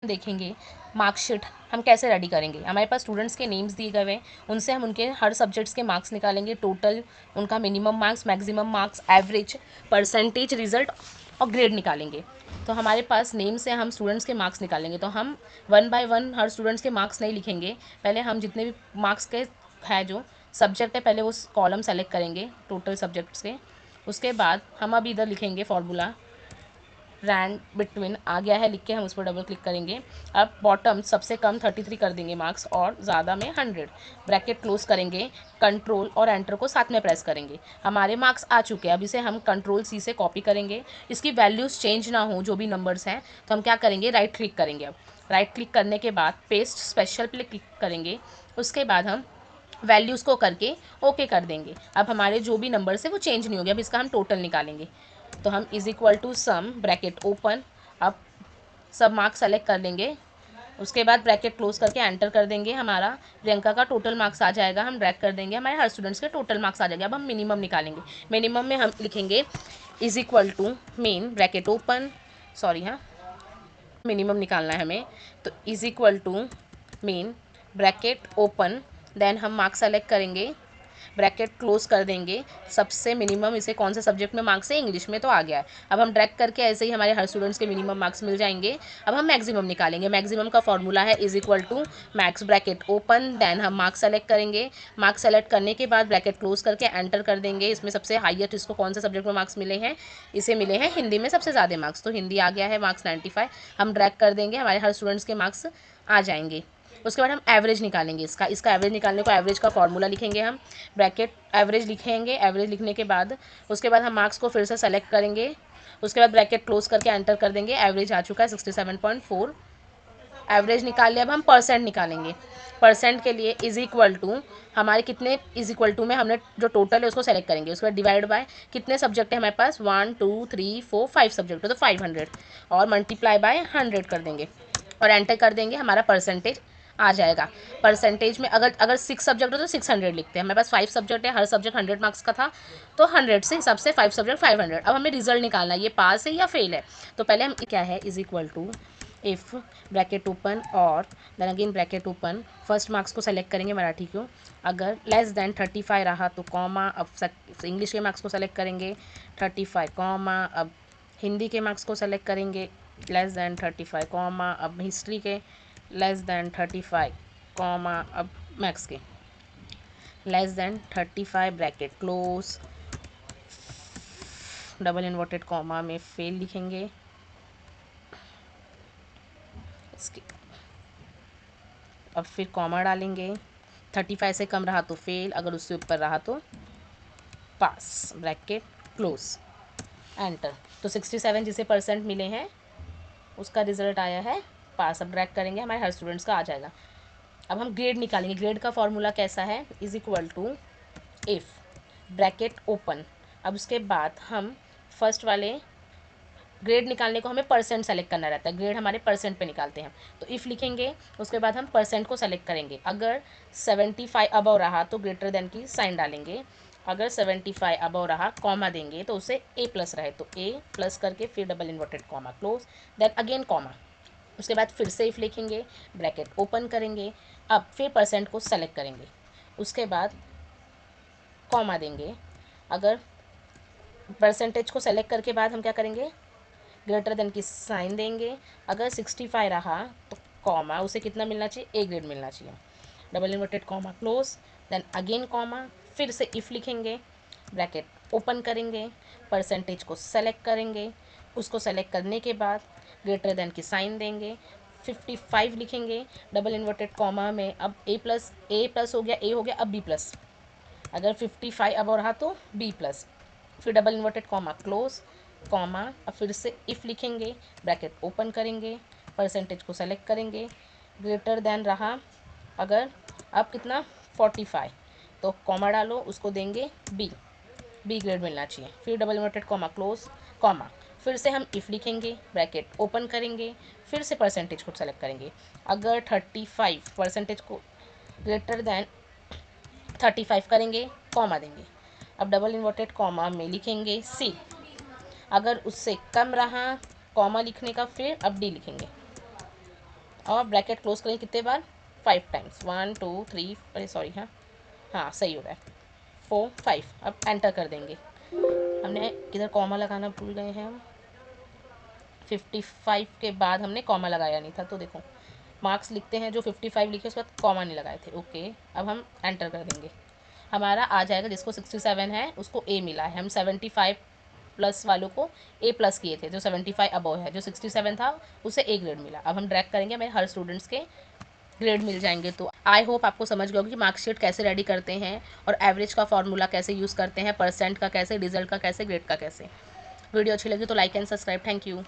देखेंगे मार्कशीट हम कैसे रेडी करेंगे। हमारे पास स्टूडेंट्स के नेम्स दिए गए हैं, उनसे हम उनके हर सब्जेक्ट्स के मार्क्स निकालेंगे, टोटल उनका minimum marks, maximum marks, average, percentage, result और ग्रेड निकालेंगे। तो हमारे पास नेम से हम स्टूडेंट्स के मार्क्स निकालेंगे। तो हम 1 बाय 1 हर स्टूडेंट्स के मार्क्स नहीं लिखेंगे, पहले हम जितने भी मार्क्स के है जो सब्जेक्ट है पहले वो कॉलम सेलेक्ट करेंगे टोटल सब्जेक्ट्स के। उसके बाद हम अब इधर लिखेंगे फॉर्मूला रैंड बिटवीन आ गया है लिख के, हम उस पर डबल क्लिक करेंगे। अब बॉटम सबसे कम 33 कर देंगे मार्क्स और ज़्यादा में 100, ब्रैकेट क्लोज करेंगे, कंट्रोल और एंटर को साथ में प्रेस करेंगे। हमारे मार्क्स आ चुके हैं। अब इसे हम कंट्रोल सी से कॉपी करेंगे। इसकी वैल्यूज़ चेंज ना हो जो भी नंबर्स हैं तो हम क्या करेंगे, राइट क्लिक करेंगे। अब राइट क्लिक करने के बाद पेस्ट स्पेशल पे क्लिक करेंगे। उसके बाद हम वैल्यूज़ को करके ओके कर देंगे। अब हमारे जो भी नंबर्स है वो चेंज नहीं हो गया। अब इसका हम टोटल निकालेंगे। तो हम is equal to sum bracket open, अब सब मार्क्स सेलेक्ट कर लेंगे। उसके बाद ब्रैकेट क्लोज करके एंटर कर देंगे। हमारा प्रियंका का टोटल मार्क्स आ जाएगा। हम ड्रैग कर देंगे, हमारे हर स्टूडेंट्स के टोटल मार्क्स आ जाएंगे। अब हम मिनिमम निकालेंगे। मिनिमम में हम लिखेंगे is equal to min bracket open, sorry हाँ, मिनिमम निकालना है हमें। तो is equal to min bracket open, then हम मार्क्स सेलेक्ट करेंगे, ब्रैकेट क्लोज कर देंगे। सबसे मिनिमम इसे कौन से सब्जेक्ट में मार्क्स है, इंग्लिश में, तो आ गया है। अब हम ड्रैग करके ऐसे ही हमारे हर स्टूडेंट्स के मिनिमम मार्क्स मिल जाएंगे। अब हम मैक्सिमम निकालेंगे। मैक्सिमम का फॉर्मूला है is equal to max bracket open, then हम मार्क्स सेलेक्ट करेंगे। मार्क्स सेलेक्ट करने के बाद ब्रैकेट क्लोज करके एंटर कर देंगे। इसमें सबसे हाईएस्ट इसको कौन से सब्जेक्ट में मार्क्स मिले हैं, इसे मिले हैं हिंदी में सबसे ज़्यादा मार्क्स, तो हिंदी आ गया है मार्क्स 95। हम ड्रैग कर देंगे, हमारे हर स्टूडेंट्स के मार्क्स आ जाएंगे। उसके बाद हम एवरेज निकालेंगे। इसका एवरेज निकालने को एवरेज का फॉर्मूला लिखेंगे हम, ब्रैकेट एवरेज लिखेंगे। एवरेज लिखने के बाद उसके बाद हम मार्क्स को फिर से सेलेक्ट करेंगे। उसके बाद ब्रैकेट क्लोज करके एंटर कर देंगे। एवरेज आ चुका है 67.4, एवरेज निकाल लिया। अब हम परसेंट निकालेंगे। परसेंट के लिए इज इक्वल टू हमारे कितने, इज इक्वल टू में हमने जो टोटल है उसको सेलेक्ट करेंगे। उसके बाद डिवाइड बाय कितने सब्जेक्ट है हमारे पास, 1 2 3 4 5 सब्जेक्ट है तो 500 और मल्टीप्लाई बाय 100 कर देंगे और एंटर कर देंगे। हमारा परसेंटेज आ जाएगा। परसेंटेज में अगर अगर 6 सब्जेक्ट हो तो 600 लिखते हैं। हमारे पास 5 सब्जेक्ट है, हर सब्जेक्ट 100 मार्क्स का था तो 100 से हिसाब से 5 सब्जेक्ट 500। अब हमें रिजल्ट निकालना है, ये पास है या फेल है। तो पहले हम क्या है, is equal to if bracket open और then again bracket open, first marks को सेलेक्ट करेंगे मराठी को। अगर लेस देन 35 रहा तो कॉमा, अब इंग्लिश के मार्क्स को सेलेक्ट करेंगे 35 कॉमा, अब हिंदी के मार्क्स को सेलेक्ट करेंगे लेस देन 35 कॉमा, अब हिस्ट्री के लेस देन 35 कॉमा, अब मैथ्स के less than 35 bracket close, double inverted comma में फेल लिखेंगे। इसके अब फिर कॉमा डालेंगे। 35 से कम रहा तो फेल, अगर उससे ऊपर रहा तो पास, ब्रैकेट क्लोज, एंटर। तो 67 जिसे परसेंट मिले हैं उसका रिजल्ट आया है पास। अब ड्रैग करेंगे, हमारे हर स्टूडेंट्स का आ जाएगा। अब हम ग्रेड निकालेंगे। ग्रेड का फॉर्मूला कैसा है, is equal to if bracket open, अब उसके बाद हम फर्स्ट वाले ग्रेड निकालने को हमें परसेंट सेलेक्ट करना रहता है। ग्रेड हमारे परसेंट पे निकालते हैं। तो इफ़ लिखेंगे, उसके बाद हम परसेंट को सेलेक्ट करेंगे। अगर 75 अबव रहा तो ग्रेटर देन की साइन डालेंगे। अगर 75 अबव रहा कॉमा देंगे तो उसे ए प्लस रहे तो ए प्लस करके फिर double inverted comma close, then again comma. उसके बाद फिर से इफ लिखेंगे, ब्रैकेट ओपन करेंगे, अब फिर परसेंट को सेलेक्ट करेंगे। उसके बाद कॉमा देंगे। अगर परसेंटेज को सेलेक्ट करके बाद हम क्या करेंगे, ग्रेटर देन की साइन देंगे। अगर 65 रहा तो कॉमा, उसे कितना मिलना चाहिए, ए ग्रेड मिलना चाहिए, double inverted comma close, then again comma, फिर से इफ़ लिखेंगे, ब्रैकेट ओपन करेंगे, परसेंटेज को सेलेक्ट करेंगे। उसको सेलेक्ट करने के बाद ग्रेटर देन की साइन देंगे, 55 लिखेंगे, डबल इन्वर्टेड कॉमा में। अब ए प्लस हो गया, ए हो गया, अब बी प्लस। अगर 55 अब रहा तो बी प्लस, फिर double inverted comma close, comma, अब फिर से इफ़ लिखेंगे, ब्रैकेट ओपन करेंगे, परसेंटेज को सेलेक्ट करेंगे, ग्रेटर देन रहा अगर, अब कितना 45 तो कॉमा डालो, उसको देंगे बी ग्रेड मिलना चाहिए, फिर double inverted comma close, comma, फिर से हम इफ़ लिखेंगे, ब्रैकेट ओपन करेंगे, फिर से परसेंटेज को सेलेक्ट करेंगे। अगर 35 परसेंटेज को ग्रेटर देन 35 करेंगे, कॉमा देंगे। अब डबल इन्वर्टेड कॉमा में लिखेंगे सी, अगर उससे कम रहा कॉमा लिखने का, फिर अब डी लिखेंगे। और ब्रैकेट क्लोज करेंगे कितने बार, 5 टाइम्स, 1 2 3, अरे सॉरी, हाँ हाँ सही हो रहा है, 4 5। अब एंटर कर देंगे। हमने इधर कॉमा लगाना भूल गए हैं हम, 55 के बाद हमने कॉमा लगाया नहीं था, तो देखो मार्क्स लिखते हैं जो 55 लिखे उसके बाद कॉमा नहीं लगाए थे। ओके, अब हम एंटर कर देंगे, हमारा आ जाएगा। जिसको 67 है उसको ए मिला है, हम 75 प्लस वालों को ए प्लस किए थे, जो 75 अबव है, जो 67 था उसे ए ग्रेड मिला। अब हम ड्रैग करेंगे, हमें हर स्टूडेंट्स के ग्रेड मिल जाएंगे। तो आई होप आपको समझ गया होगा कि मार्कशीट कैसे रेडी करते हैं और एवरेज का फॉर्मूला कैसे यूज़ करते हैं, परसेंट का कैसे, रिजल्ट का कैसे, ग्रेड का कैसे। वीडियो अच्छी लगी तो like and subscribe. Thank you.